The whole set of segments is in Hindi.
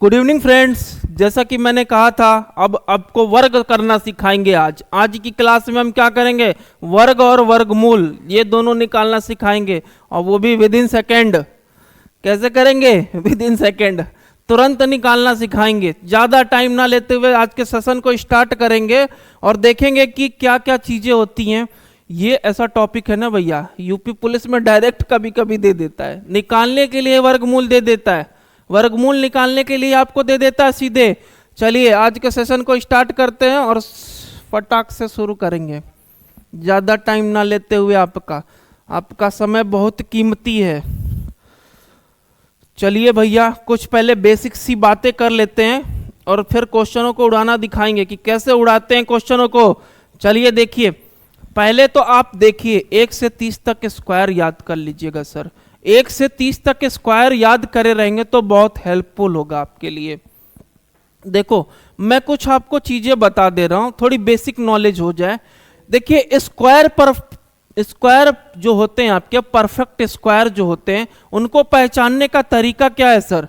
Good evening friends. जैसा कि मैंने कहा था, अब आपको वर्ग करना सिखाएंगे। आज की क्लास में हम क्या करेंगे, वर्ग और वर्गमूल ये दोनों निकालना सिखाएंगे, और वो भी विद इन सेकेंड। कैसे करेंगे? विद इन सेकेंड, तुरंत निकालना सिखाएंगे। ज़्यादा टाइम ना लेते हुए आज के सेशन को स्टार्ट करेंगे और देखेंगे कि क्या क्या चीज़ें होती हैं। ये ऐसा टॉपिक है ना भैया, यूपी पुलिस में डायरेक्ट कभी कभी दे देता है, निकालने के लिए वर्गमूल दे देता है, वर्गमूल निकालने के लिए आपको दे देता है सीधे। चलिए आज के सेशन को स्टार्ट करते हैं और फटाक से शुरू करेंगे, ज़्यादा टाइम ना लेते हुए। आपका समय बहुत कीमती है। चलिए भैया, कुछ पहले बेसिक सी बातें कर लेते हैं और फिर क्वेश्चनों को उड़ाना दिखाएंगे कि कैसे उड़ाते हैं क्वेश्चनों को। चलिए देखिए, पहले तो आप देखिए 1 से 30 तक के स्क्वायर याद कर लीजिएगा सर। 1 से 30 तक के स्क्वायर याद करे रहेंगे तो बहुत हेल्पफुल होगा आपके लिए। देखो, मैं कुछ आपको चीजें बता दे रहा हूं, थोड़ी बेसिक नॉलेज हो जाए। देखिए, स्क्वायर जो होते हैं आपके, परफेक्ट स्क्वायर जो होते हैं, उनको पहचानने का तरीका क्या है सर?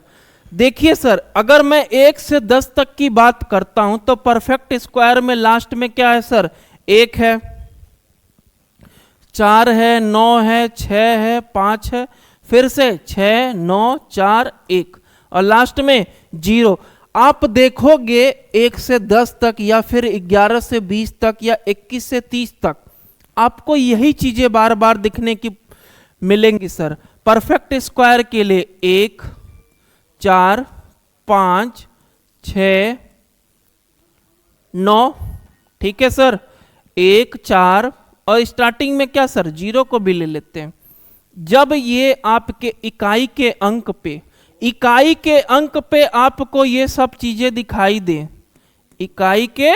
देखिए सर, अगर मैं 1 से 10 तक की बात करता हूं तो परफेक्ट स्क्वायर में लास्ट में क्या है सर? 1 है, 4 है, 9 है, 6 है, 5 है, फिर से 6, 9, 4, 1 और लास्ट में 0। आप देखोगे 1 से 10 तक या फिर 11 से 20 तक या 21 से 30 तक आपको यही चीजें बार बार दिखने की मिलेंगी सर। परफेक्ट स्क्वायर के लिए 1, 4, 5, 6, 9, ठीक है सर, 1, 4 और स्टार्टिंग में क्या सर? 0 को भी ले लेते हैं। जब ये आपके इकाई के अंक पे आपको ये सब चीजें दिखाई दे, इकाई के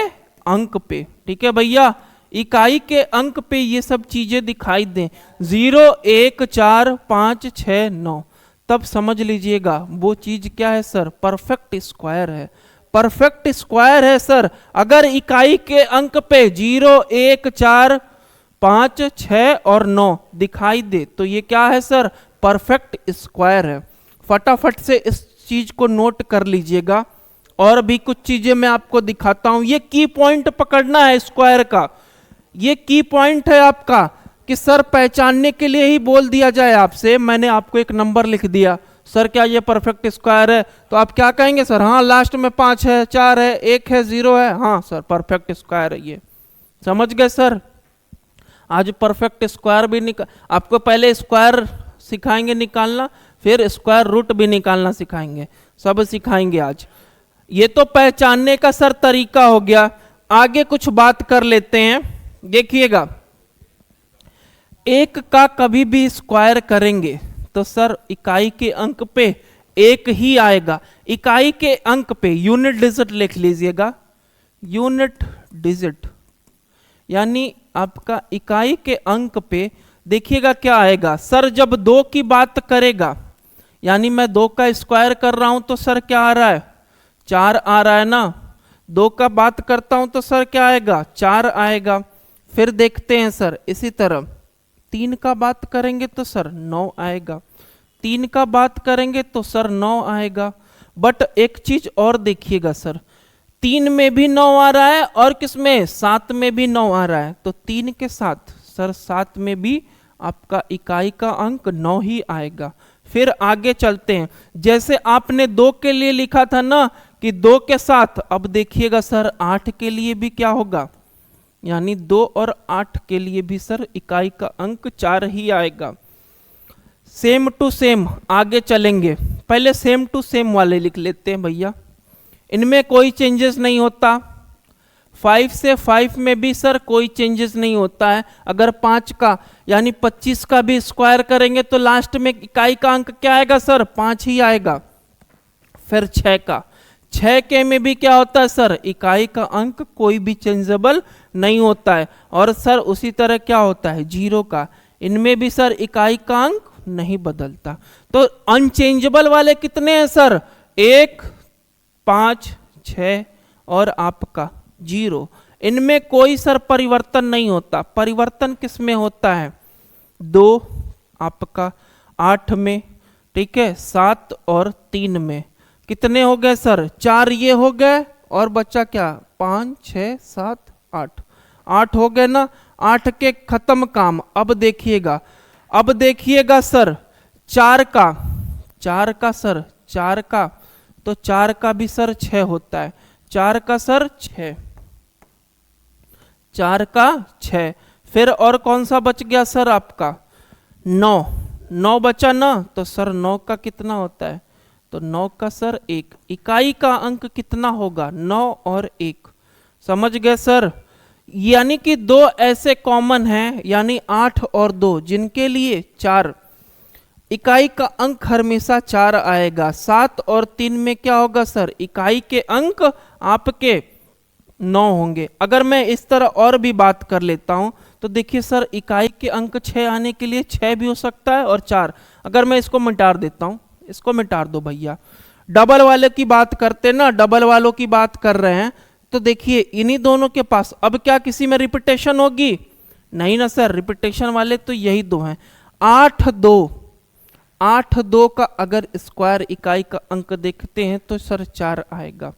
अंक पे, ठीक है भैया, इकाई के अंक पे ये सब चीजें दिखाई दें, 0, 1, 4, 5, 6, 9, तब समझ लीजिएगा वो चीज क्या है सर? परफेक्ट स्क्वायर है। परफेक्ट स्क्वायर है सर। अगर इकाई के अंक पे 0, 1, 4, 5, 6 और 9 दिखाई दे तो ये क्या है सर? परफेक्ट स्क्वायर है। फटाफट से इस चीज को नोट कर लीजिएगा। और भी कुछ चीजें मैं आपको दिखाता हूं। ये की पॉइंट पकड़ना है स्क्वायर का, ये की पॉइंट है आपका कि सर पहचानने के लिए ही बोल दिया जाए आपसे, मैंने आपको एक नंबर लिख दिया, सर क्या ये परफेक्ट स्क्वायर है? तो आप क्या कहेंगे सर? हाँ, लास्ट में 5 है, 4 है, 1 है, 0 है, हाँ सर परफेक्ट स्क्वायर है ये। समझ गए सर? आज परफेक्ट स्क्वायर भी आपको पहले स्क्वायर सिखाएंगे निकालना, फिर स्क्वायर रूट भी निकालना सिखाएंगे, सब सिखाएंगे आज। ये तो पहचानने का सर तरीका हो गया। आगे कुछ बात कर लेते हैं। देखिएगा, 1 का कभी भी स्क्वायर करेंगे तो सर इकाई के अंक पे 1 ही आएगा। इकाई के अंक पे यूनिट डिजिट लिख लीजिएगा, यूनिट डिजिट यानी आपका इकाई के अंक पे देखिएगा क्या आएगा सर? जब 2 की बात करेगा, यानी मैं 2 का स्क्वायर कर रहा हूं तो सर क्या आ रहा है? 4 आ रहा है ना। 2 का बात करता हूं तो सर क्या आएगा? 4 आएगा। फिर देखते हैं सर इसी तरह 3 का बात करेंगे तो सर 9 आएगा, 3 का बात करेंगे तो सर 9 आएगा। बट एक चीज और देखिएगा सर, 3 में भी 9 आ रहा है और किसमें? 7 में भी 9 आ रहा है, तो 3 के साथ सर 7 में भी आपका इकाई का अंक 9 ही आएगा। फिर आगे चलते हैं। जैसे आपने 2 के लिए लिखा था ना कि 2 के साथ, अब देखिएगा सर 8 के लिए भी क्या होगा? यानी 2 और 8 के लिए भी सर इकाई का अंक 4 ही आएगा। सेम टू सेम आगे चलेंगे। पहले सेम टू सेम वाले लिख लेते हैं भैया, इनमें कोई चेंजेस नहीं होता। 5 से 5 में भी सर कोई चेंजेस नहीं होता है। अगर 5 का यानी 25 का भी स्क्वायर करेंगे तो लास्ट में इकाई का अंक क्या आएगा सर? 5 ही आएगा। फिर 6 के में भी क्या होता है सर? इकाई का अंक कोई भी चेंजेबल नहीं होता है। और सर उसी तरह क्या होता है 0 का, इनमें भी सर इकाई का अंक नहीं बदलता। तो अनचेंजेबल वाले कितने हैं सर? 1, 5, 6 और आपका 0। इनमें कोई सर परिवर्तन नहीं होता। परिवर्तन किस में होता है? 2 आपका 8 में, ठीक है, 7 और 3 में। कितने हो गए सर? 4 ये हो गए और बच्चा क्या? 5 6 7 8, 8 हो गए ना। 8 के खत्म काम। अब देखिएगा सर 4 का, 4 का सर, 4 का तो 4 का भी सर 6 होता है। 4 का सर 6, 4 का 6। फिर और कौन सा बच गया सर आपका? 9, 9 बचा ना, तो सर 9 का कितना होता है? तो 9 का सर 1। इकाई का अंक कितना होगा? 9 और 1। समझ गए सर? यानी कि दो ऐसे कॉमन हैं, यानी 8 और 2, जिनके लिए 4 इकाई का अंक हमेशा 4 आएगा। 7 और 3 में क्या होगा सर? इकाई के अंक आपके 9 होंगे। अगर मैं इस तरह और भी बात कर लेता हूं तो देखिए सर, इकाई के अंक 6 आने के लिए 6 भी हो सकता है और 4। अगर मैं इसको मिटा देता हूं, इसको मिटा दो भैया, डबल वाले की बात करते ना, डबल वालों की बात कर रहे हैं, तो देखिए इन्हीं दोनों के पास अब क्या किसी में रिपीटेशन होगी? नहीं ना सर, रिपीटेशन वाले तो यही दो हैं। 8 2, 8 2 का अगर स्क्वायर इकाई का अंक देखते हैं तो सर 4 आएगा।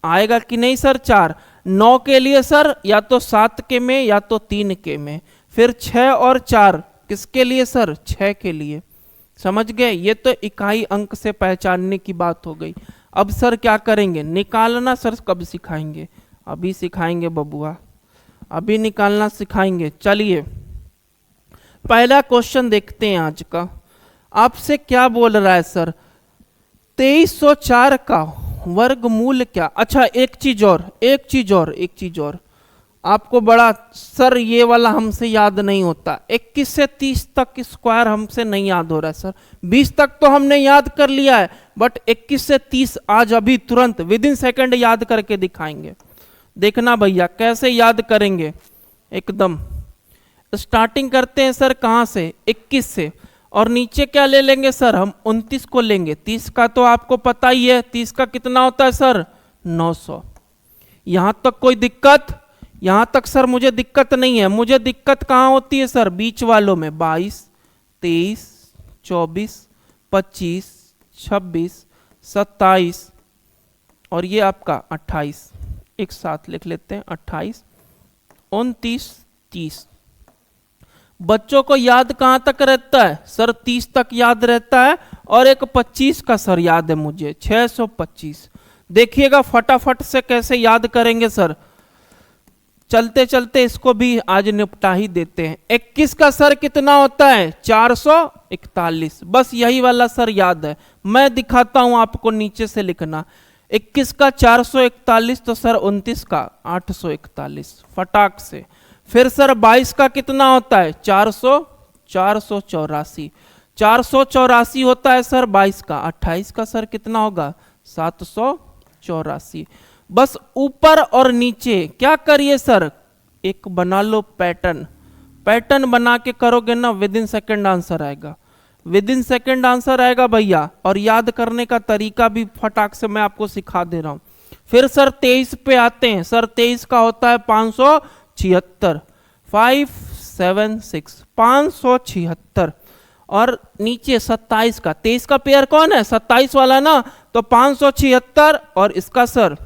आएगा कि नहीं सर? 4। 9 के लिए सर या तो 7 के में या तो 3 के में। फिर 6 और 4 किसके लिए सर? 6 के लिए। समझ गए? ये तो इकाई अंक से पहचानने की बात हो गई। अब सर क्या करेंगे? निकालना सर कब सिखाएंगे? अभी सिखाएंगे बबुआ, अभी निकालना सिखाएंगे। चलिए पहला क्वेश्चन देखते हैं आज का। आपसे क्या बोल रहा है सर? 2304 का वर्गमूल क्या? अच्छा एक चीज और आपको बड़ा सर ये वाला हमसे याद नहीं होता। 21 से 30 तक स्क्वायर हमसे नहीं याद हो रहा है सर। 20 तक तो हमने याद कर लिया है, बट 21 से 30 आज अभी तुरंत विद इन सेकंड याद करके दिखाएंगे। देखना भैया कैसे याद करेंगे। एकदम स्टार्टिंग करते हैं सर कहां से? 21 से, और नीचे क्या ले लेंगे सर? हम 29 को लेंगे। 30 का तो आपको पता ही है, 30 का कितना होता है सर? 900। यहां तक कोई दिक्कत? यहां तक सर मुझे दिक्कत नहीं है। मुझे दिक्कत कहां होती है सर? बीच वालों में। 22 23 24 25 26 27 और ये आपका 28। एक साथ लिख लेते हैं, 28 29 30। बच्चों को याद कहां तक रहता है सर? 30 तक याद रहता है, और एक 25 का सर याद है मुझे, 625। देखिएगा फटाफट से कैसे याद करेंगे सर। चलते चलते इसको भी आज निपटा ही देते हैं। 21 का सर कितना होता है? 441। बस यही वाला सर याद है। मैं दिखाता हूं आपको, नीचे से लिखना। 21 का 441 तो सर 29 का 841 फटाक से। फिर सर 22 का कितना होता है? 484। 484 होता है सर 22 का। 28 का सर कितना होगा? 784। बस ऊपर और नीचे क्या करिए सर? एक बना लो पैटर्न। पैटर्न बना के करोगे ना, विद इन सेकेंड आंसर आएगा। विद इन सेकेंड आंसर आएगा भैया। और याद करने का तरीका भी फटाक से मैं आपको सिखा दे रहा हूं। फिर सर 23 पे आते हैं। सर 23 का होता है 576, 576 576। और नीचे 27 का, 23 का पेयर कौन है? 27 वाला ना, तो 576 और इसका सर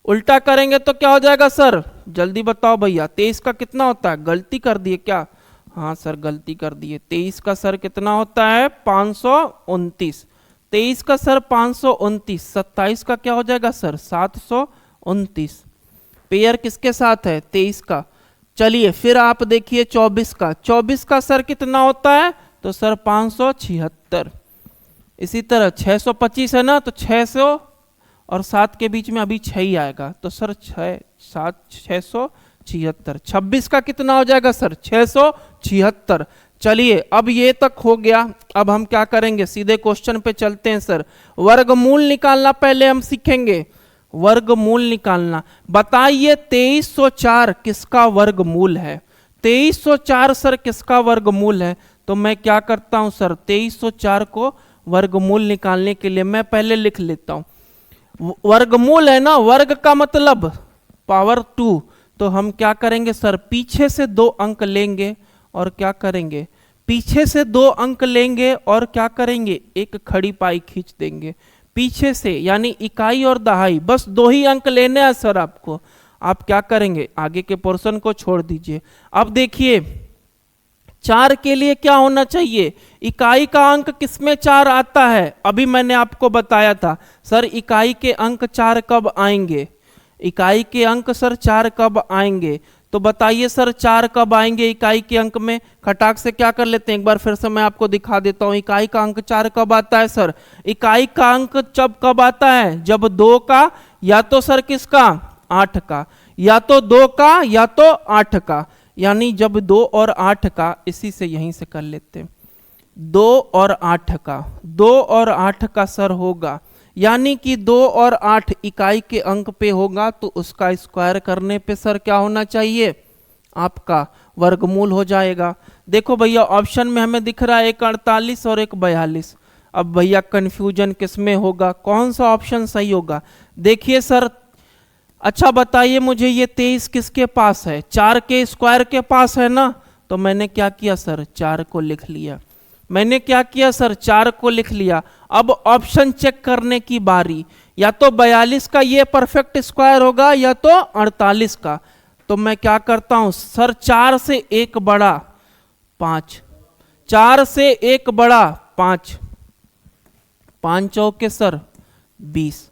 उल्टा करेंगे तो क्या हो जाएगा सर? जल्दी बताओ भैया। 23 का कितना होता है? गलती कर दिए क्या? हाँ सर गलती कर दिए। 23 का सर कितना होता है? 529। 23 का सर 529। 27 का क्या हो जाएगा सर? 729। पेयर किसके साथ है? 23 का। चलिए फिर आप देखिए 24 का। 24 का सर कितना होता है? तो सर 576। इसी तरह 625 है ना, तो 600 और 7 के बीच में अभी 6 ही आएगा, तो सर 676। 26 का कितना हो जाएगा सर? 676। चलिए अब ये तक हो गया। अब हम क्या करेंगे? सीधे क्वेश्चन पे चलते हैं सर। वर्गमूल निकालना पहले हम सीखेंगे। वर्गमूल निकालना। बताइए 2304 किसका वर्गमूल है? 2304 सर किसका वर्गमूल है? तो मैं क्या करता हूं सर, 2304 को वर्गमूल निकालने के लिए मैं पहले लिख लेता हूं। वर्गमूल है ना, वर्ग का मतलब पावर 2। तो हम क्या करेंगे सर? पीछे से 2 अंक लेंगे और क्या करेंगे? पीछे से 2 अंक लेंगे और क्या करेंगे? एक खड़ी पाई खींच देंगे। पीछे से यानी इकाई और दहाई, बस 2 ही अंक लेने हैं सर आपको। आप क्या करेंगे, आगे के पोर्शन को छोड़ दीजिए। अब देखिए 4 के लिए क्या होना चाहिए, इकाई का अंक किसमें 4 आता है, अभी मैंने आपको बताया था सर इकाई के अंक 4 कब आएंगे, इकाई के अंक सर 4 कब आएंगे, तो बताइए सर 4 कब आएंगे इकाई के अंक में। खटाक से क्या कर लेते हैं, एक बार फिर से मैं आपको दिखा देता हूं, इकाई का अंक 4 कब आता है सर, इकाई का अंक जब कब आता है, जब 2 का या तो सर किसका 8 का, या तो 2 का या तो 8 का, यानी जब 2 और 8 का, इसी से यहीं से कर लेते हैं, 2 और 8 का, 2 और 8 का सर होगा, यानी कि 2 और 8 इकाई के अंक पे होगा, तो उसका स्क्वायर करने पे सर क्या होना चाहिए, आपका वर्गमूल हो जाएगा। देखो भैया ऑप्शन में हमें दिख रहा है एक 48 और एक 42। अब भैया कंफ्यूजन किसमें होगा, कौन सा ऑप्शन सही होगा, देखिए सर। अच्छा बताइए मुझे ये 23 किसके पास है, 4 के स्क्वायर के पास है ना, तो मैंने क्या किया सर 4 को लिख लिया, मैंने क्या किया सर 4 को लिख लिया। अब ऑप्शन चेक करने की बारी, या तो 42 का ये परफेक्ट स्क्वायर होगा या तो 48 का, तो मैं क्या करता हूं सर 4 से 1 बड़ा 5, 4 से 1 बड़ा 5, 5 चौके सर 20,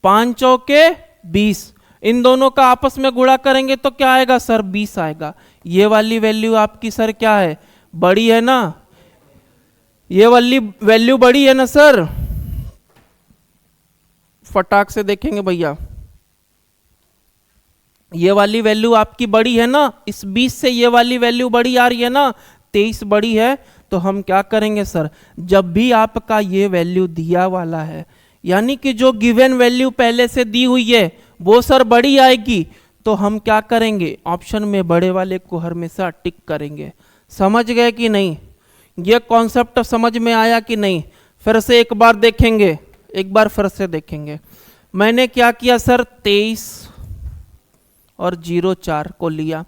5 चौके 20, इन दोनों का आपस में गुणा करेंगे तो क्या आएगा सर 20 आएगा। ये वाली वैल्यू आपकी सर क्या है, बड़ी है ना, ये वाली वैल्यू बड़ी है ना सर, फटाक से देखेंगे भैया, ये वाली वैल्यू आपकी बड़ी है ना, इस 20 से ये वाली वैल्यू बड़ी आ रही है ना, 23 बड़ी है, तो हम क्या करेंगे सर, जब भी आपका ये वैल्यू दिया वाला है, यानी कि जो गिवन वैल्यू पहले से दी हुई है वो सर बड़ी आएगी, तो हम क्या करेंगे ऑप्शन में बड़े वाले को हमेशा टिक करेंगे। समझ गए कि नहीं, ये कॉन्सेप्ट समझ में आया कि नहीं, फिर से एक बार देखेंगे, एक बार फिर से देखेंगे। मैंने क्या किया सर 23 और 04 को लिया,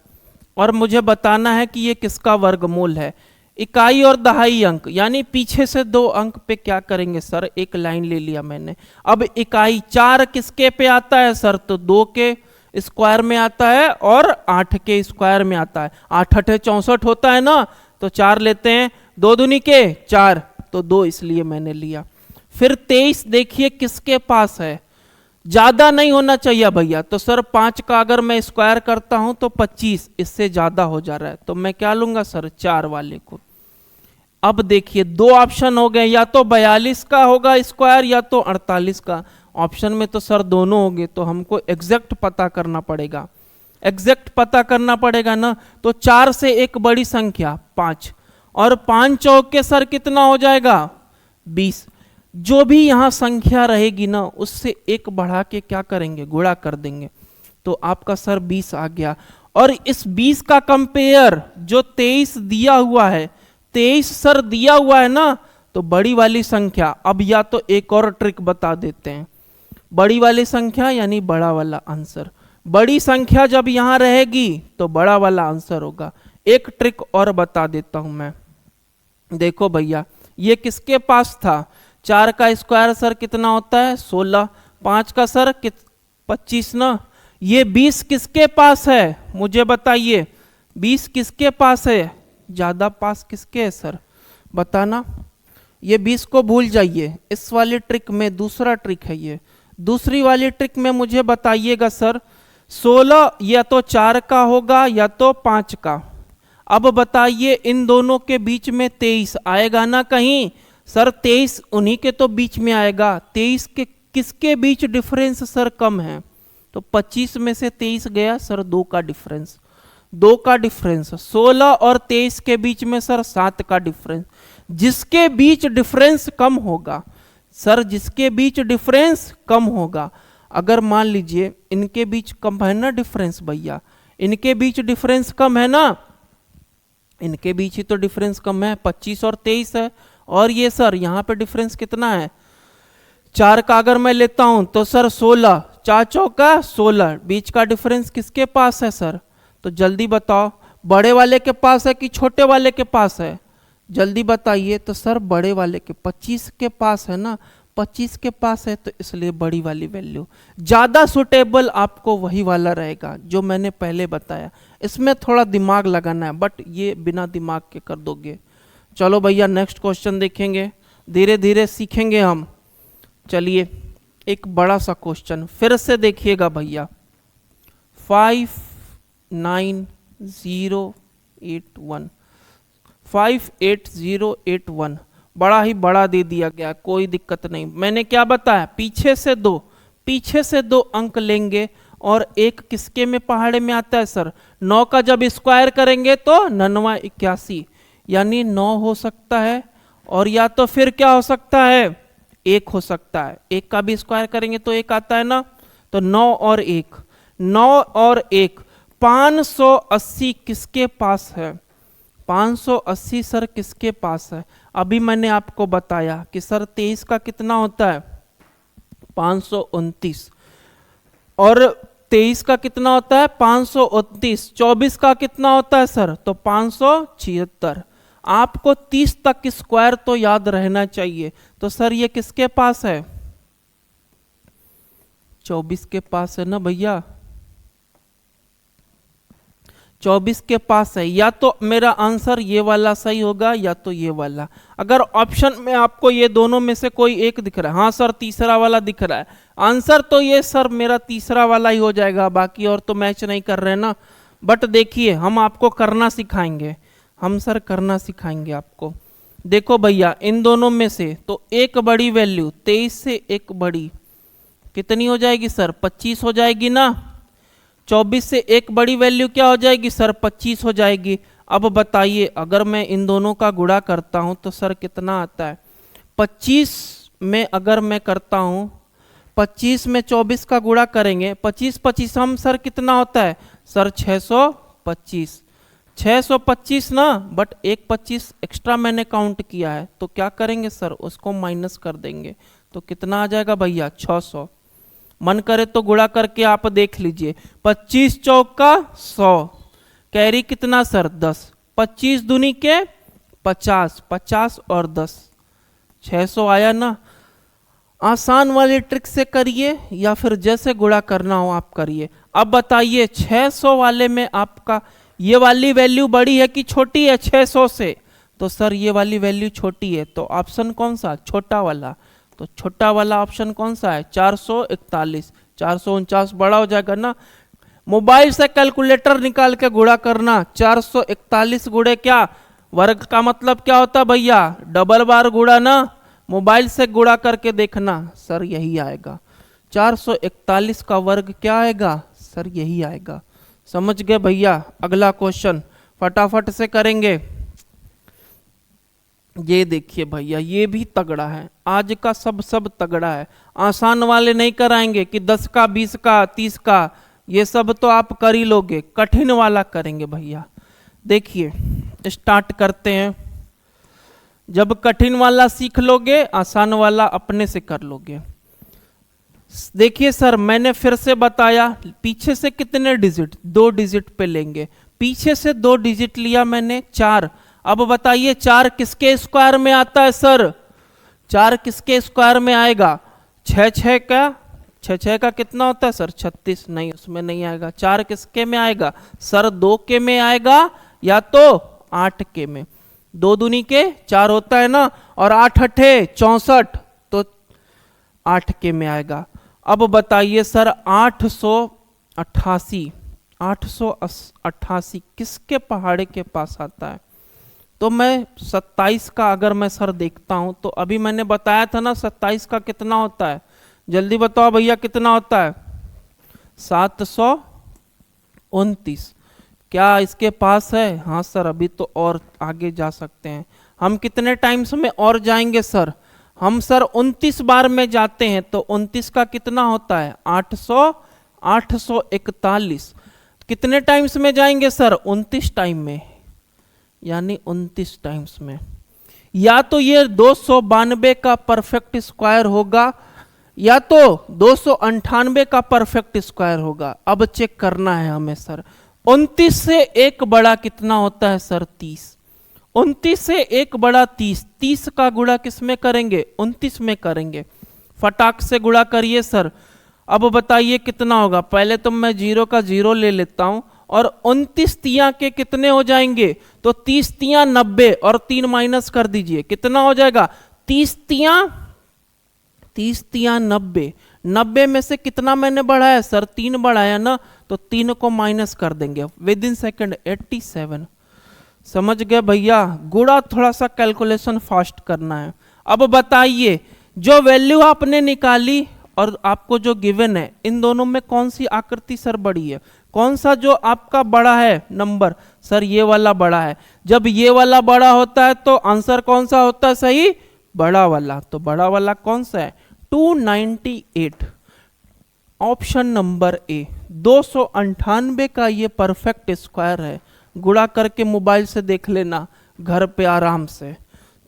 और मुझे बताना है कि ये किसका वर्गमूल है, इकाई और दहाई अंक, यानी पीछे से 2 अंक पे क्या करेंगे सर, एक लाइन ले लिया मैंने। अब इकाई 4 किसके पे आता है सर, तो 2 के स्क्वायर में आता है और 8 के स्क्वायर में आता है, 8 8 64 होता है ना, तो 4 लेते हैं, 2 दूनी के 4, तो 2 इसलिए मैंने लिया। फिर 23 देखिए किसके पास है, ज्यादा नहीं होना चाहिए भैया, तो सर 5 का अगर मैं स्क्वायर करता हूं तो 25, इससे ज्यादा हो जा रहा है, तो मैं क्या लूंगा सर 4 वाले को। अब देखिए 2 ऑप्शन हो गए, या तो 42 का होगा स्क्वायर या तो 48 का, ऑप्शन में तो सर दोनों हो गए, तो हमको एग्जैक्ट पता करना पड़ेगा, एग्जैक्ट पता करना पड़ेगा ना, तो 4 से एक बड़ी संख्या 5, और 5 चौके सर कितना हो जाएगा 20, जो भी यहां संख्या रहेगी ना उससे एक बढ़ा के क्या करेंगे गुणा कर देंगे, तो आपका सर 20 आ गया। और इस 20 का कंपेयर जो 23 दिया हुआ है, 23 सर दिया हुआ है ना, तो बड़ी वाली संख्या, अब या तो एक और ट्रिक बता देते हैं, बड़ी वाली संख्या यानी बड़ा वाला आंसर, बड़ी संख्या जब यहां रहेगी तो बड़ा वाला आंसर होगा। एक ट्रिक और बता देता हूं मैं, देखो भैया ये किसके पास था, 4 का स्क्वायर सर कितना होता है 16, 5 का सर 25 ना, ये 20 किसके पास है मुझे बताइए, 20 किसके पास है, ज्यादा पास किसके है सर बताना, ये 20 को भूल जाइए, इस वाली ट्रिक में दूसरा ट्रिक है, ये दूसरी वाली ट्रिक में मुझे बताइएगा सर 16 या तो 4 का होगा या तो 5 का। अब बताइए इन दोनों के बीच में 23 आएगा ना कहीं, सर 23 उन्हीं के तो बीच में आएगा, 23 के किसके बीच डिफरेंस सर कम है, तो 25 में से 23 गया सर 2 का डिफरेंस, 2 का डिफरेंस, 16 और 23 के बीच में सर 7 का डिफरेंस, जिसके बीच डिफरेंस कम होगा सर, जिसके बीच डिफरेंस कम होगा, अगर मान लीजिए इनके बीच कम है ना डिफरेंस भैया, इनके बीच डिफरेंस कम है ना, इनके बीच ही तो डिफरेंस कम है, 25 और 23 है, और ये सर यहाँ पे डिफरेंस कितना है 4 का अगर मैं लेता हूं तो सर 16, 4 चौका 16, बीच का डिफरेंस किसके पास है सर, तो जल्दी बताओ बड़े वाले के पास है कि छोटे वाले के पास है, जल्दी बताइए, तो सर बड़े वाले के 25 के पास है ना, 25 के पास है तो इसलिए बड़ी वाली वैल्यू। ज़्यादा सुटेबल आपको वही वाला रहेगा जो मैंने पहले बताया। इसमें थोड़ा दिमाग लगाना है, बट ये बिना दिमाग के कर दोगे। चलो भैया नेक्स्ट क्वेश्चन देखेंगे, धीरे धीरे सीखेंगे हम। चलिए एक बड़ा सा क्वेश्चन फिर से देखिएगा भैया, 59081 58081 बड़ा ही बड़ा दे दिया गया, कोई दिक्कत नहीं। मैंने क्या बताया, पीछे से दो अंक लेंगे और एक किसके में पहाड़े में आता है सर, 9 का जब स्क्वायर करेंगे तो 9 81, यानी 9 हो सकता है, और या तो फिर क्या हो सकता है, 1 हो सकता है। 1 का भी स्क्वायर करेंगे तो 1 आता है ना, तो 9 और 1, 9 और 1 580 किसके पास है, 580 सर किसके पास है। अभी मैंने आपको बताया कि सर 23 का कितना होता है, 529, और 23 का कितना होता है, 529। 24 का कितना होता है सर, तो 576। आपको 30 तक स्क्वायर तो याद रहना चाहिए। तो सर ये किसके पास है, 24 के पास है ना भैया, 24 के पास है। या तो मेरा आंसर ये वाला सही होगा या तो ये वाला। अगर ऑप्शन में आपको ये दोनों में से कोई एक दिख रहा है, हाँ सर तीसरा वाला दिख रहा है, आंसर तो ये सर मेरा तीसरा वाला ही हो जाएगा, बाकी और तो मैच नहीं कर रहे ना। बट देखिए हम आपको करना सिखाएंगे, हम सर करना सिखाएंगे आपको। देखो भैया इन दोनों में से तो एक बड़ी वैल्यू 23 से एक बड़ी कितनी हो जाएगी सर, 25 हो जाएगी ना। 24 से एक बड़ी वैल्यू क्या हो जाएगी सर, 25 हो जाएगी। अब बताइए अगर मैं इन दोनों का गुणा करता हूं तो सर कितना आता है, 25 में अगर मैं करता हूं, 25 में 24 का गुणा करेंगे, 25 25 हम सर कितना होता है सर 625, 625 ना, बट एक 25 एक्स्ट्रा मैंने काउंट किया है, तो क्या करेंगे सर उसको माइनस कर देंगे, तो कितना आ जाएगा भैया 600। मन करे तो गुणा करके आप देख लीजिए, 25 चौका 100, कैरी कितना सर 10, 25 दूनी के 50, 50 और 10 600 आया ना। आसान वाली ट्रिक से करिए या फिर जैसे गुणा करना हो आप करिए। अब बताइए 600 वाले में आपका ये वाली वैल्यू बड़ी है कि छोटी है 600 से, तो सर ये वाली वैल्यू छोटी है, तो ऑप्शन कौन सा, छोटा वाला। तो छोटा वाला ऑप्शन कौन सा है, 441, 449 बड़ा हो जाएगा ना। मोबाइल से कैलकुलेटर निकाल के गुणा करना, 441 गुणे क्या, वर्ग का मतलब क्या होता है भैया, डबल बार गुणा ना। मोबाइल से गुणा करके देखना सर यही आएगा, 441 का वर्ग क्या आएगा सर यही आएगा। समझ गए भैया। अगला क्वेश्चन फटाफट से करेंगे। ये देखिए भैया ये भी तगड़ा है, आज का सब तगड़ा है। आसान वाले नहीं कराएंगे कि 10 का 20 का 30 का, ये सब तो आप कर ही लोगे, कठिन वाला करेंगे भैया। देखिए स्टार्ट करते हैं। जब कठिन वाला सीख लोगे आसान वाला अपने से कर लोगे। देखिए सर मैंने फिर से बताया, पीछे से कितने डिजिट, 2 डिजिट पे लेंगे। पीछे से 2 डिजिट लिया मैंने 4। अब बताइए 4 किसके स्क्वायर में आता है सर, 4 किसके स्क्वायर में आएगा, 6 का कितना होता है सर 36, नहीं उसमें नहीं आएगा। 4 किसके में आएगा सर, 2 के में आएगा या तो 8 के में, 2 दूनी के 4 होता है ना, और 8 अठे 64, तो 8 के में आएगा। अब बताइए सर 888 किसके पहाड़े के पास आता है। तो मैं 27 का अगर मैं सर देखता हूं तो अभी मैंने बताया था ना 27 का कितना होता है, जल्दी बताओ भैया कितना होता है, 729। क्या इसके पास है, हाँ सर अभी तो और आगे जा सकते हैं। हम कितने टाइम्स में और जाएंगे सर, हम सर 29 बार में जाते हैं, तो 29 का कितना होता है 841। कितने टाइम्स में जाएंगे सर 29 टाइम में, यानी 29 टाइम्स में। या तो ये 292 का परफेक्ट स्क्वायर होगा या तो 298 का परफेक्ट स्क्वायर होगा। अब चेक करना है हमें सर। 29 से एक बड़ा कितना होता है सर 30, 29 से एक बड़ा 30, 30 का गुणा किस में करेंगे 29 में करेंगे। फटाक से गुणा करिए सर। अब बताइए कितना होगा। पहले तो मैं 0 का 0 ले लेता हूं और 29 तिया के कितने हो जाएंगे, तो 30 तिया 90 और 3 माइनस कर दीजिए, कितना हो जाएगा 30 तिया 90। 90 में से कितना मैंने बढ़ाया सर, 3 बढ़ाया ना, तो 3 को माइनस कर देंगे विद इन सेकेंड 87। समझ गए भैया, गुणा थोड़ा सा कैलकुलेशन फास्ट करना है। अब बताइए जो वैल्यू आपने निकाली और आपको जो गिवन है, इन दोनों में कौन सी आकृति सर बड़ी है, कौन सा जो आपका बड़ा है नंबर, सर ये वाला बड़ा है। जब ये वाला बड़ा होता है तो आंसर कौन सा होता है सही, बड़ा वाला। तो बड़ा वाला कौन सा है 298, ऑप्शन नंबर ए। 298 का ये परफेक्ट स्क्वायर है। गुणा करके मोबाइल से देख लेना घर पे आराम से।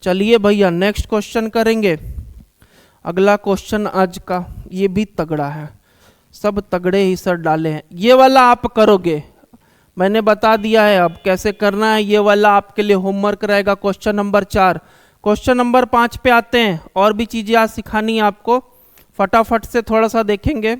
चलिए भैया नेक्स्ट क्वेश्चन करेंगे। अगला क्वेश्चन आज का ये भी तगड़ा है, सब तगड़े ही सर डाले हैं। ये वाला आप करोगे, मैंने बता दिया है अब कैसे करना है। ये वाला आपके लिए होमवर्क रहेगा, क्वेश्चन नंबर 4। क्वेश्चन नंबर 5 पे आते हैं, और भी चीजें आज सिखानी है आपको, फटाफट से थोड़ा सा देखेंगे।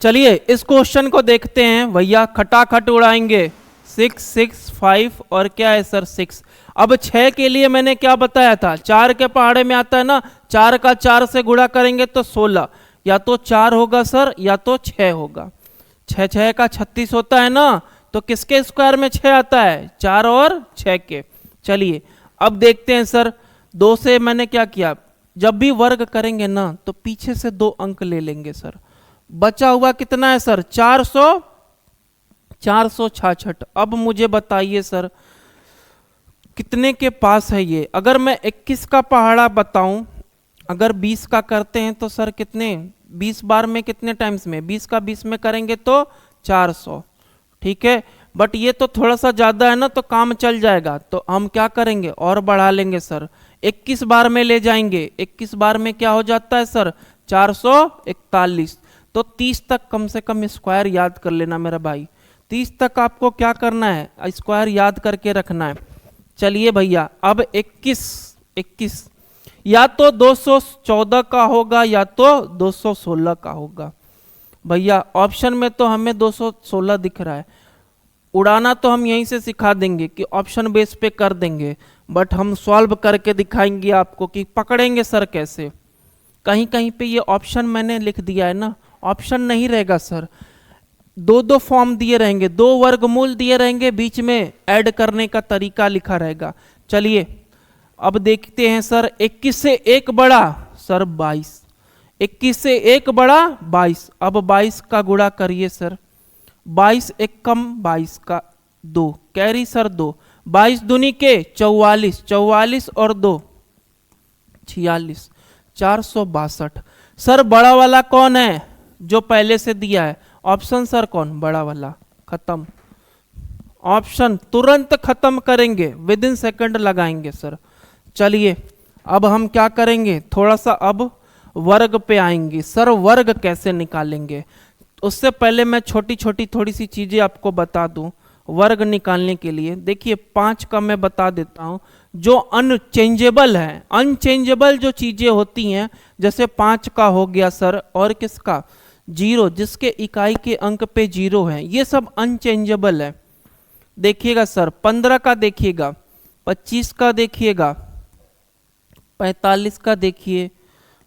चलिए इस क्वेश्चन को देखते हैं भैया, खटाखट उड़ाएंगे। 6 6 5 और क्या है सर 6। अब 6 के लिए मैंने क्या बताया था, 4 के पहाड़े में आता है ना, 4 का 4 से गुणा करेंगे तो 16, या तो 4 होगा सर या तो 6 होगा। 6 6 का 36 होता है ना, तो किसके स्क्वायर में 6 आता है, 4 और 6 के। चलिए अब देखते हैं सर, 2 से मैंने क्या किया, जब भी वर्ग करेंगे ना तो पीछे से 2 अंक ले लेंगे सर। बचा हुआ कितना है सर 466। अब मुझे बताइए सर कितने के पास है ये। अगर मैं 21 का पहाड़ा बताऊं, अगर 20 का करते हैं तो सर कितने, 20 बार में कितने टाइम्स में, 20 का 20 में करेंगे तो 400, ठीक है। बट ये तो थोड़ा सा ज्यादा है ना, तो काम चल जाएगा, तो हम क्या करेंगे और बढ़ा लेंगे सर, 21 बार में ले जाएंगे। 21 बार में क्या हो जाता है सर 441। तो 30 तक कम से कम स्क्वायर याद कर लेना मेरा भाई, 30 तक आपको क्या करना है, स्क्वायर याद करके रखना है। चलिए भैया अब 21 या तो 214 का होगा या तो 216 का होगा। भैया ऑप्शन में तो हमें 216 दिख रहा है, उड़ाना तो हम यहीं से सिखा देंगे कि ऑप्शन बेस पे कर देंगे, बट हम सॉल्व करके दिखाएंगे आपको कि पकड़ेंगे सर कैसे। कहीं कहीं पे ये ऑप्शन मैंने लिख दिया है ना, ऑप्शन नहीं रहेगा सर, 2 फॉर्म दिए रहेंगे, 2 वर्गमूल दिए रहेंगे, बीच में ऐड करने का तरीका लिखा रहेगा। चलिए अब देखते हैं सर, 21 से 1 बड़ा सर 22, 21 से 1 बड़ा 22। अब 22 का गुणा करिए सर, 22 1 कम 22 का 2 कैरी सर 2, 22 दूनी के 44, 44 और 2 46, 462। सर बड़ा वाला कौन है जो पहले से दिया है, ऑप्शन सर कौन, बड़ा वाला। खत्म, ऑप्शन तुरंत खत्म करेंगे, विद इन सेकंड लगाएंगे सर। चलिए अब हम क्या करेंगे, थोड़ा सा अब वर्ग पे आएंगे। सर वर्ग कैसे निकालेंगे, उससे पहले मैं छोटी छोटी थोड़ी सी चीजें आपको बता दूं वर्ग निकालने के लिए। देखिए 5 का मैं बता देता हूं, जो अनचेंजेबल है, अनचेंजेबल जो चीजें होती हैं, जैसे 5 का हो गया सर, और किसका 0, जिसके इकाई के अंक पे 0 है, ये सब अनचेंजेबल है। देखिएगा सर 15 का देखिएगा, 25 का देखिएगा, 45 का देखिए,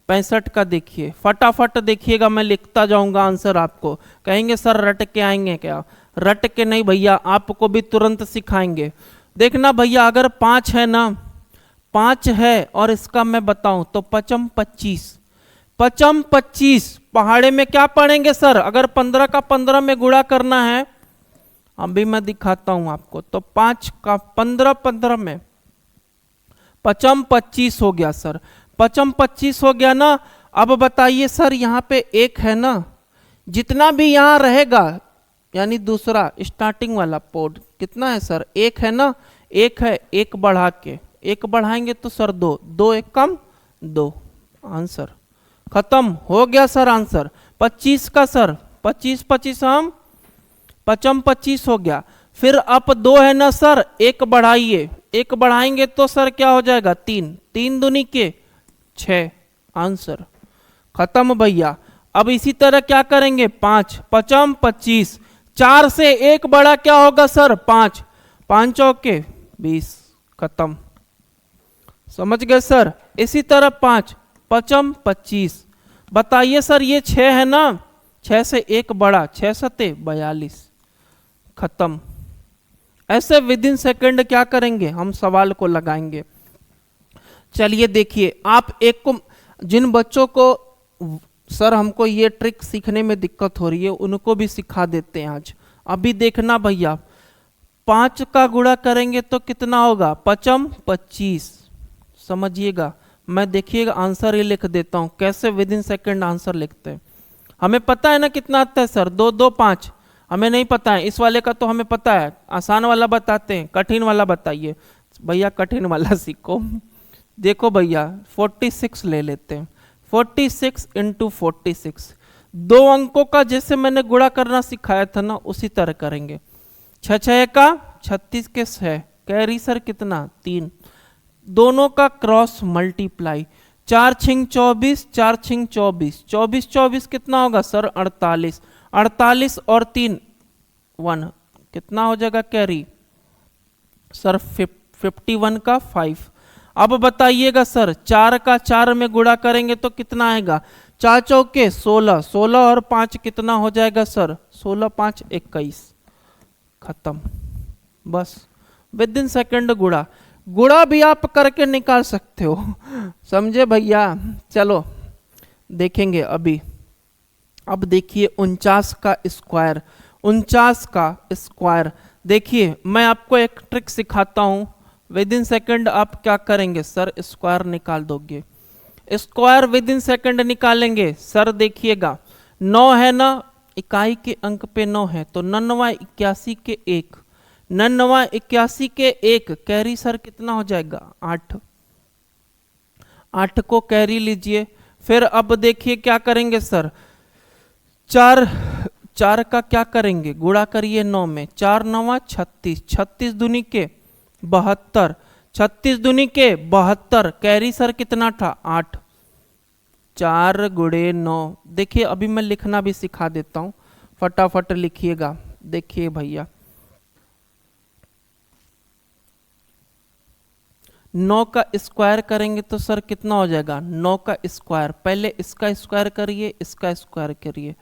65 का देखिए, फटाफट देखिएगा, मैं लिखता जाऊंगा आंसर, आपको कहेंगे सर रट के आएंगे क्या, रट के नहीं भैया, आपको भी तुरंत सिखाएंगे। देखना भैया अगर 5 है ना, 5 है और इसका मैं बताऊं तो 5 25, 5 25 पहाड़े में क्या पढ़ेंगे सर, अगर 15 का 15 में गुणा करना है, अभी मैं दिखाता हूं आपको, तो 5 का 15 15 में 5 25 हो गया सर, 5 25 हो गया ना। अब बताइए सर यहाँ पे 1 है ना, जितना भी यहाँ रहेगा, यानी दूसरा स्टार्टिंग वाला पोर्ट कितना है सर, 1 है ना, 1 है, 1 बढ़ा के 1 बढ़ाएंगे तो सर 2, 2 1 कम 2, आंसर खत्म हो गया सर आंसर। 25 का सर 25 25 हम 5 25 हो गया, फिर अब 2 है ना सर, 1 बढ़ाइए, 1 बढ़ाएंगे तो सर क्या हो जाएगा 3, 3 दूनी के 6, आंसर खत्म भैया। अब इसी तरह क्या करेंगे, 5 पचम 25, 4 से एक बड़ा क्या होगा सर, 5, 5 चौके 20, खत्म। समझ गए सर। इसी तरह 5 पचम 25, बताइए सर ये 6 है ना, 6 से एक बड़ा, 6 सते 42, खत्म। ऐसे विद इन सेकेंड क्या करेंगे, हम सवाल को लगाएंगे। चलिए देखिए, आप एक को, जिन बच्चों को सर हमको ये ट्रिक सीखने में दिक्कत हो रही है उनको भी सिखा देते हैं आज। अभी देखना भैया, 5 का गुणा करेंगे तो कितना होगा, पचम 25, समझिएगा। मैं देखिएगा आंसर ये लिख देता हूँ, कैसे विद इन सेकेंड आंसर लिखते हैं। हमें पता है ना कितना आता है सर, 2 2 5, हमें नहीं पता है। इस वाले का तो हमें पता है, आसान वाला बताते हैं, कठिन वाला बताइए भैया, कठिन वाला सीखो। देखो भैया 46 ले लेते हैं, 46 इंटू 46, 2 अंकों का जैसे मैंने गुणा करना सिखाया था ना उसी तरह करेंगे। 6 6 का 36 के 6, कैरी सर कितना 3, दोनों का क्रॉस मल्टीप्लाई, 4 छिंग 24, 4 छिंग 24, 24 24 कितना होगा सर 48, 48 और 3 1, कितना हो जाएगा कैरी सर 51 का 5। अब बताइएगा सर 4 का 4 में गुणा करेंगे तो कितना आएगा, 4 चौके 16, 16 और 5 कितना हो जाएगा सर 16 5 21, खत्म। बस विद इन सेकेंड गुणा, गुणा भी आप करके निकाल सकते हो, समझे भैया। चलो देखेंगे अभी। अब देखिए 49 का स्क्वायर, 49 का स्क्वायर, देखिए मैं आपको एक ट्रिक सिखाता हूं, विद इन सेकेंड आप क्या करेंगे सर, स्क्वायर निकाल दोगे। स्क्वायर विद इन सेकेंड निकालेंगे सर, देखिएगा 9 है ना, इकाई के अंक पे 9 है तो 99 81 के 1, 99 81 के 1, कैरी सर कितना हो जाएगा 8, 8 को कैरी लीजिए। फिर अब देखिए क्या करेंगे सर, 4 4 का क्या करेंगे, गुणा करिए 9 में, 4 9 36, 36 दूनी के 72, 36 दूनी के 72, कैरी सर कितना था 8, 4 गुणे 9। देखिए अभी मैं लिखना भी सिखा देता हूं, फटाफट लिखिएगा। देखिए भैया 9 का स्क्वायर करेंगे तो सर कितना हो जाएगा, 9 का स्क्वायर, पहले इसका स्क्वायर करिए, इसका स्क्वायर करिए,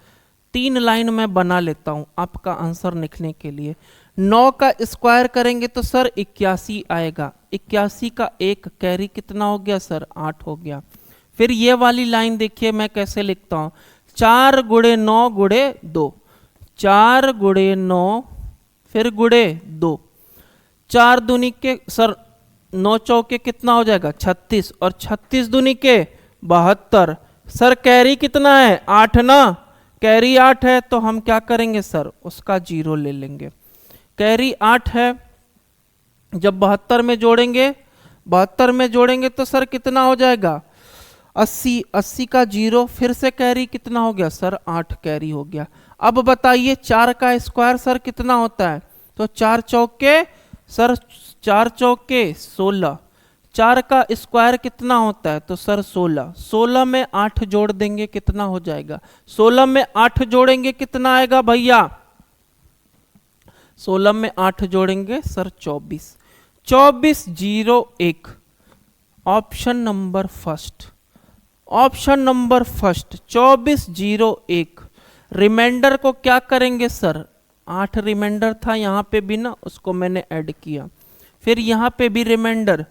3 लाइन में बना लेता हूं आपका आंसर लिखने के लिए। 9 का स्क्वायर करेंगे तो सर 81 आएगा, 81 का 1, कैरी कितना हो गया सर 8 हो गया। फिर ये वाली लाइन देखिए मैं कैसे लिखता हूं, 4 गुणे 9 गुणे 2, 4 गुणे 9 फिर गुणे 2, 4 दूनी के सर 9 चौके कितना हो जाएगा 36, और 36 दूनी के 72, सर कैरी कितना है 8 ना, कैरी 8 है तो हम क्या करेंगे सर उसका 0 ले लेंगे। कैरी 8 है, जब 72 में जोड़ेंगे, 72 में जोड़ेंगे तो सर कितना हो जाएगा 80, 80 का 0, फिर से कैरी कितना हो गया सर 8 कैरी हो गया। अब बताइए 4 का स्क्वायर सर कितना होता है, तो 4 चौके सर 4 चौके 16, 4 का स्क्वायर कितना होता है तो सर 16, 16 में 8 जोड़ देंगे कितना हो जाएगा, 16 में 8 जोड़ेंगे कितना आएगा भैया, 16 में 8 जोड़ेंगे sir 24, 24 0 1, option number first, option number first 24 0 1। Reminder को क्या करेंगे सर, 8 रिमाइंडर था यहाँ पे भी ना, उसको मैंने ऐड किया, फिर यहाँ पे भी रिमाइंडर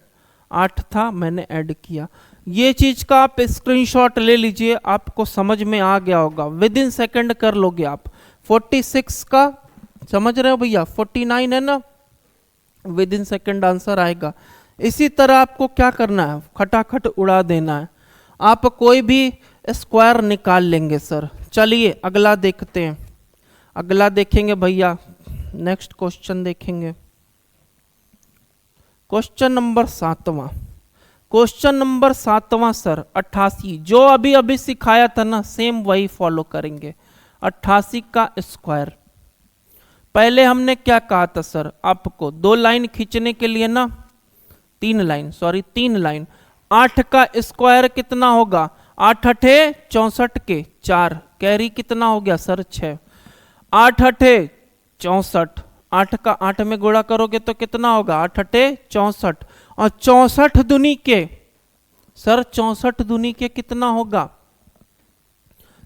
8 था मैंने ऐड किया। ये चीज का आप स्क्रीनशॉट ले लीजिए, आपको समझ में आ गया होगा, विद इन सेकेंड कर लोगे आप। 46 का समझ रहे हो भैया, 49 है ना, विद इन सेकेंड आंसर आएगा। इसी तरह आपको क्या करना है, खटाखट उड़ा देना है, आप कोई भी स्क्वायर निकाल लेंगे सर। चलिए अगला देखते हैं, अगला देखेंगे भैया, नेक्स्ट क्वेश्चन देखेंगे, क्वेश्चन नंबर 7वां, क्वेश्चन नंबर 7वां सर 88, जो अभी अभी सिखाया था ना सेम वही फॉलो करेंगे। 88 का स्क्वायर, पहले हमने क्या कहा था सर आपको, 2 लाइन खींचने के लिए ना, 3 लाइन, सॉरी 3 लाइन, 8 का स्क्वायर कितना होगा, 8 अठे 64 के 4, कैरी कितना हो गया सर 6। 8 अठे 64, 8 का 8 में गुणा करोगे तो कितना होगा 8 अठे 64, और 64 दूनी के सर 64 दूनी के कितना होगा,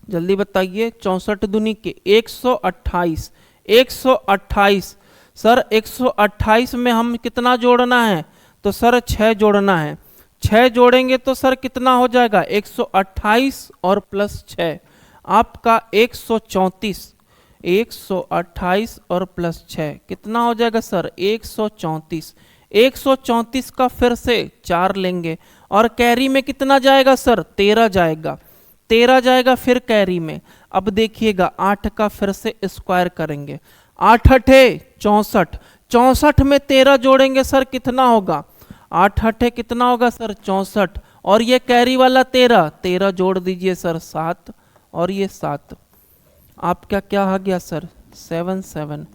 जल्दी बताइए। 64 दूनी के 128, 128 सर 128 में हम कितना जोड़ना है, तो सर 6 जोड़ना है। 6 जोड़ेंगे तो सर कितना हो जाएगा 128 और प्लस 6 आपका 134, 128 और प्लस 6 कितना हो जाएगा सर 134। 134 का फिर से 4 लेंगे और कैरी में कितना जाएगा सर 13 जाएगा, 13 जाएगा फिर कैरी में। अब देखिएगा 8 का फिर से स्क्वायर करेंगे, 8 अठे 64, 64 में 13 जोड़ेंगे सर कितना होगा 8 अठे कितना होगा सर 64, और ये कैरी वाला 13, 13 जोड़ दीजिए सर 7, और ये 7 आपका क्या आ गया सर 7 7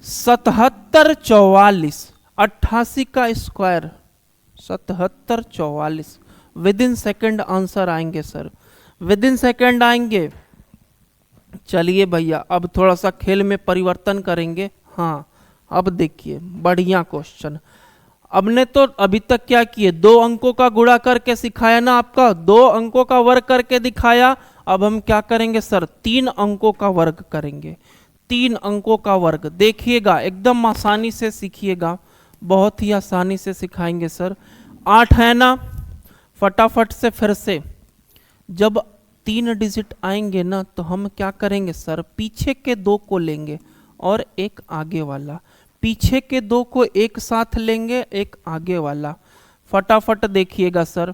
77 44, 88 का square 77 44। With in second answer आएंगे सर, विद इन सेकेंड आएंगे। चलिए भैया अब थोड़ा सा खेल में परिवर्तन करेंगे। हाँ अब देखिए बढ़िया क्वेश्चन। हमने तो अभी तक क्या किए, 2 अंकों का गुणा करके सिखाया ना आपका, 2 अंकों का वर्ग करके दिखाया। अब हम क्या करेंगे सर 3 अंकों का वर्ग करेंगे, 3 अंकों का वर्ग। देखिएगा एकदम आसानी से सीखिएगा, बहुत ही आसानी से सिखाएंगे सर। 8 है ना, फटाफट से फिर से जब 3 डिजिट आएंगे ना तो हम क्या करेंगे सर पीछे के 2 को लेंगे और एक आगे वाला, पीछे के 2 को एक साथ लेंगे, एक आगे वाला। फटाफट देखिएगा सर,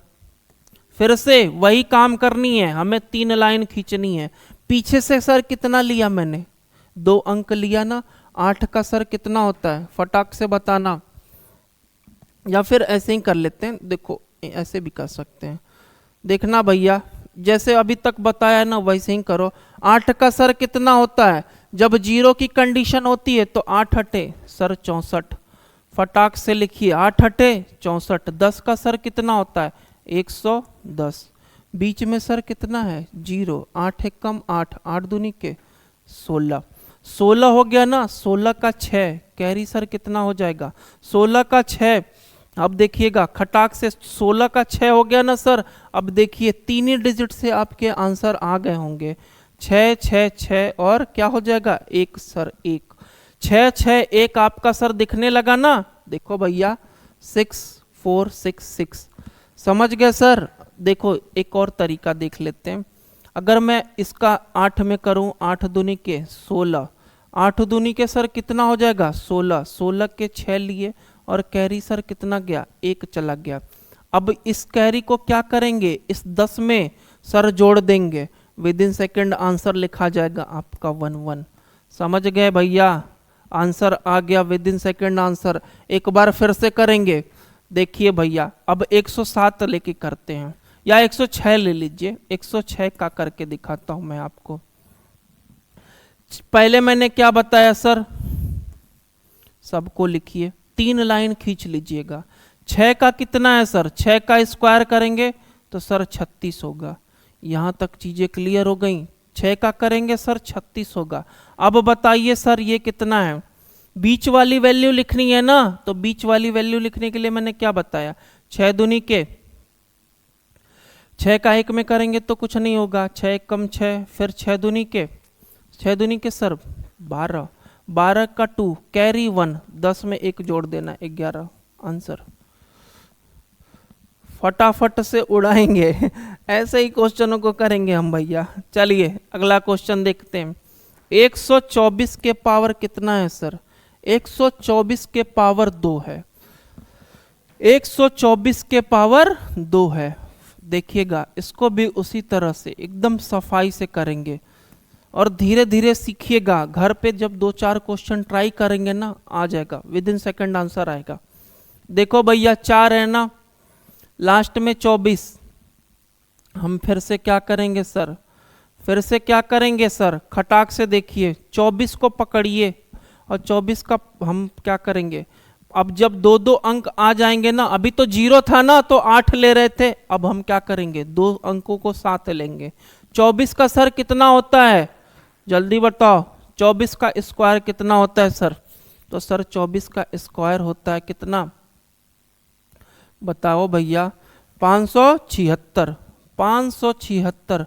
फिर से वही काम करनी है हमें, 3 लाइन खींचनी है। पीछे से सर कितना लिया मैंने 2 अंक लिया ना, 8 का सर कितना होता है फटाक से बताना, या फिर ऐसे ही कर लेते हैं, देखो ऐसे भी कर सकते हैं। देखना भैया जैसे अभी तक बताया ना वैसे ही करो। 8 का सर कितना होता है, जब 0 की कंडीशन होती है तो 8 अठे सर 64, फटाक से लिखिए 8 अठे 64। 10 का सर कितना होता है 110, बीच में सर कितना है 0, 8 एक कम 8, 8 दूनी के 16, 16 हो गया ना। 16 का 6 कैरी सर कितना हो जाएगा 16 का 6। अब देखिएगा खटाक से 16 का 6 हो गया ना सर। अब देखिए 3 ही डिजिट से आपके आंसर आ गए होंगे, 6 6 6 और क्या हो जाएगा 1 सर 1, 6 6 1 आपका सर दिखने लगा ना। देखो भैया 6 4 6 6, समझ गए सर। देखो एक और तरीका देख लेते हैं, अगर मैं इसका 8 में करूं, 8 दूनी के 16, 8 दूनी के सर कितना हो जाएगा 16, 16 के 6 लिए और कैरी सर कितना गया 1 चला गया। अब इस कैरी को क्या करेंगे, इस 10 में सर जोड़ देंगे, विद इन सेकेंड आंसर लिखा जाएगा आपका 1 1। समझ गए भैया, आंसर आ गया विद इन सेकेंड आंसर। एक बार फिर से करेंगे, देखिए भैया अब 107 लेके करते हैं, या 106 ले लीजिए, 106 का करके दिखाता हूं मैं आपको। पहले मैंने क्या बताया सर, सबको लिखिए, 3 लाइन खींच लीजिएगा। 6 का कितना है सर, 6 का स्क्वायर करेंगे तो सर 36 होगा। यहां तक चीजें क्लियर हो गई, 6 का करेंगे सर 36 होगा। अब बताइए सर ये कितना है, बीच वाली वैल्यू लिखनी है ना, तो बीच वाली वैल्यू लिखने के लिए मैंने क्या बताया, 6 दूनी के 6 का 1 में करेंगे तो कुछ नहीं होगा, 6 1 कम 6, फिर 6 दूनी के सर 12, 12 का 2 कैरी 1, 10 में 1 जोड़ देना 11 आंसर। फटाफट से उड़ाएंगे ऐसे ही क्वेश्चनों को करेंगे हम भैया। चलिए अगला क्वेश्चन देखते हैं। 124 के पावर कितना है सर, 124 के पावर 2 है, 124 के पावर 2 है। देखिएगा इसको भी उसी तरह से एकदम सफाई से करेंगे और धीरे धीरे सीखिएगा। घर पे जब 2-4 क्वेश्चन ट्राई करेंगे ना आ जाएगा, विद इन सेकेंड आंसर आएगा। देखो भैया 4 है ना, लास्ट में 24, हम फिर से क्या करेंगे सर, फिर से क्या करेंगे सर, खटाक से देखिए 24 को पकड़िए और 24 का हम क्या करेंगे अब जब दो दो अंक आ जाएंगे ना, अभी तो 0 था ना तो 8 ले रहे थे, अब हम क्या करेंगे, दो अंकों को साथ लेंगे। 24 का सर कितना होता है, जल्दी बताओ, 24 का स्क्वायर कितना होता है सर? तो सर 24 का स्क्वायर होता है कितना, बताओ भैया? 576। 576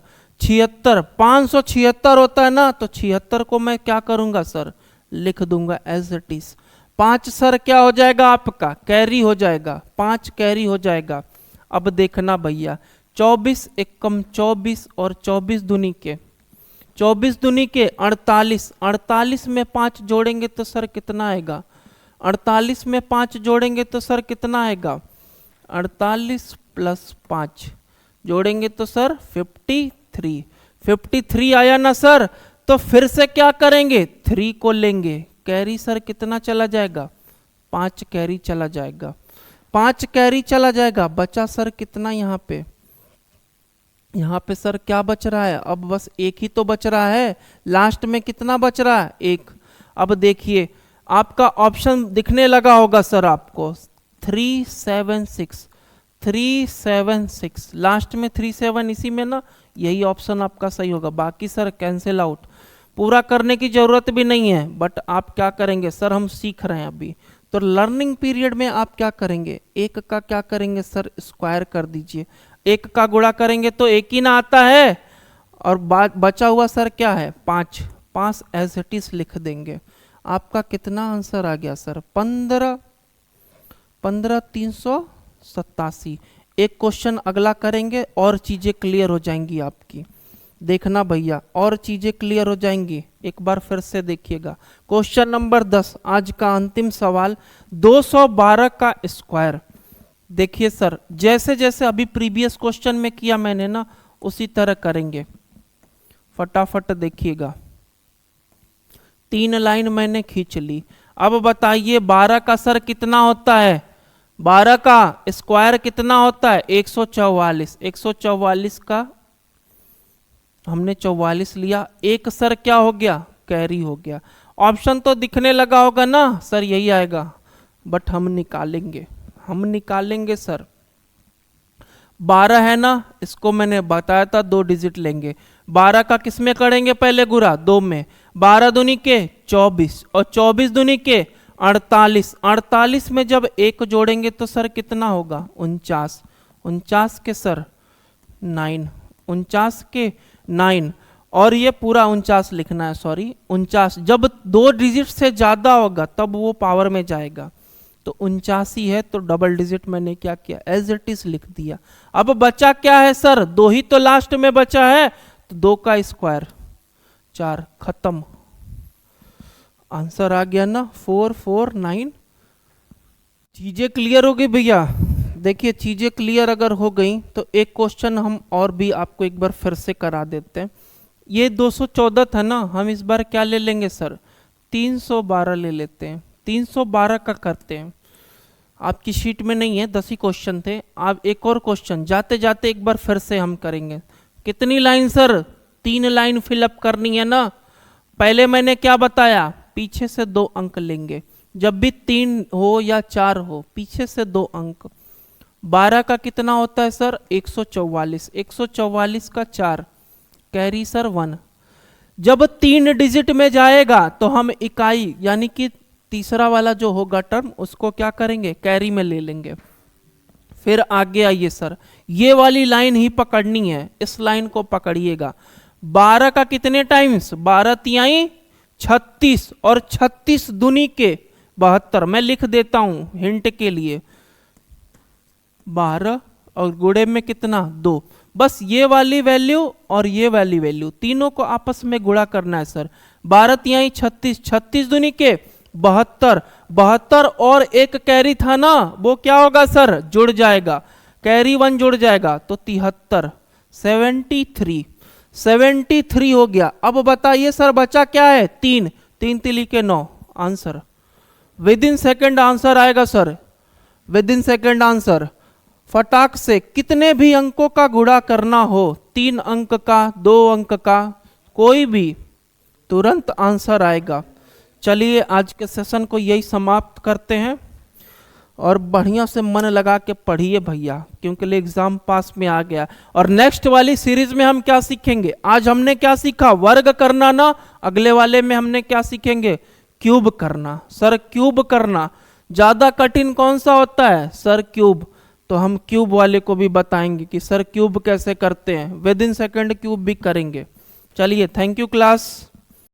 576 होता है ना, तो 76 को मैं क्या करूंगा सर, लिख दूंगा एज इट इज। 5 सर क्या हो जाएगा आपका, कैरी हो जाएगा, 5 कैरी हो जाएगा। अब देखना भैया, 24 एकम 24 और 24 दूनी के 48। 48 में 5 जोड़ेंगे तो सर कितना आएगा, 48 में 5 जोड़ेंगे तो सर कितना आएगा, 48 प्लस 5 जोड़ेंगे तो सर 53। 53 आया ना सर, तो फिर से क्या करेंगे, 3 को लेंगे, कैरी सर कितना चला जाएगा, 5 कैरी चला जाएगा, 5 कैरी चला जाएगा। बचा सर कितना यहाँ पे सर क्या बच रहा है, अब बस एक ही तो बच रहा है, लास्ट में कितना बच रहा है, 1। अब देखिए आपका ऑप्शन दिखने लगा होगा सर आपको, 376 लास्ट में 37 इसी में ना, यही ऑप्शन आपका सही होगा। बाकी सर कैंसिल आउट, पूरा करने की जरूरत भी नहीं है, बट आप क्या करेंगे सर, हम सीख रहे हैं अभी, तो लर्निंग पीरियड में आप क्या करेंगे, एक का क्या करेंगे सर, स्क्वायर कर दीजिए, एक का गुणा करेंगे तो एक ही ना आता है, और बचा हुआ सर क्या है, 5 एज इट इज लिख देंगे। आपका कितना आंसर आ गया सर, 15,387। एक क्वेश्चन अगला करेंगे और चीजें क्लियर हो जाएंगी आपकी, देखना भैया, और चीजें क्लियर हो जाएंगी। एक बार फिर से देखिएगा, क्वेश्चन नंबर 10 आज का अंतिम सवाल, 212 का स्क्वायर। देखिए सर, जैसे जैसे अभी प्रीवियस क्वेश्चन में किया मैंने ना, उसी तरह करेंगे, फटाफट देखिएगा। 3 लाइन मैंने खींच ली। अब बताइए 12 का सर कितना होता है, 12 का स्क्वायर कितना होता है, 144। 144 का हमने 44 लिया, एक सर क्या हो गया, कैरी हो गया। ऑप्शन तो दिखने लगा होगा ना सर, यही आएगा, बट हम निकालेंगे सर। 12 है ना, इसको मैंने बताया था 2 डिजिट लेंगे। 12 का किस में करेंगे पहले गुणा, 2 में। 12 दूनी के 24 और 24 दूनी के 48। 48 में जब 1 जोड़ेंगे तो सर कितना होगा, 49। 49 के सर 9, 49 के 9, और ये पूरा 49 लिखना है, सॉरी 49। जब 2 डिजिट से ज्यादा होगा तब वो पावर में जाएगा, तो 49 ही है, तो डबल डिजिट मैंने क्या किया, एज इट इज लिख दिया। अब बचा क्या है सर, 2 ही तो लास्ट में बचा है, तो 2 का स्क्वायर 4, खत्म। आंसर आ गया ना 449। चीजें क्लियर हो गई भैया? देखिए चीजें क्लियर अगर हो गई तो एक क्वेश्चन हम और भी आपको एक बार फिर से करा देते हैं। ये 214 था ना, हम इस बार क्या ले लेंगे सर, 312 ले लेते हैं। 312 का करते हैं, आपकी शीट में नहीं है, 10 ही क्वेश्चन थे। आप एक और क्वेश्चन जाते जाते एक बार फिर से हम करेंगे। कितनी लाइन सर, 3 लाइन फिलअप करनी है ना। पहले मैंने क्या बताया, पीछे से 2 अंक लेंगे, जब भी 3 हो या 4 हो, पीछे से 2 अंक। 12 का कितना होता है सर, 144। 144 का 4, कैरी सर 1। जब 3 डिजिट में जाएगा तो हम इकाई यानी कि तीसरा वाला जो होगा टर्म, उसको क्या करेंगे, कैरी में ले लेंगे। फिर आगे आइए सर, ये वाली लाइन ही पकड़नी है, इस लाइन को पकड़िएगा। 12 का कितने टाइम्स, 12 तिहाई 36 और 36 दूनी के 72। मैं लिख देता हूं हिंट के लिए, 12 और गुणे में कितना, 2। बस ये वाली वैल्यू और ये वाली वैल्यू तीनों को आपस में गुणा करना है सर। 12 तिहाई 36, 36 दूनी के 72, 72 और एक कैरी था ना, वो क्या होगा सर, जुड़ जाएगा, कैरी 1 जुड़ जाएगा, तो 73, 73 हो गया। अब बताइए सर बचा क्या है, 3 तिली के 9। Answer within second answer आएगा sir, within second answer. फटाक से कितने भी अंकों का गुणा करना हो, 3 अंक का, 2 अंक का, कोई भी, तुरंत आंसर आएगा। चलिए आज के सेशन को यही समाप्त करते हैं। और बढ़िया से मन लगा के पढ़िए भैया, क्योंकि एग्जाम पास में आ गया। और नेक्स्ट वाली सीरीज में हम क्या सीखेंगे, आज हमने क्या सीखा, वर्ग करना ना, अगले वाले में हमने क्या सीखेंगे, क्यूब करना। सर क्यूब करना ज्यादा कठिन कौन सा होता है, सर क्यूब। तो हम क्यूब वाले को भी बताएंगे कि सर क्यूब कैसे करते हैं, विद इन सेकंड क्यूब भी करेंगे। चलिए, थैंक यू क्लास।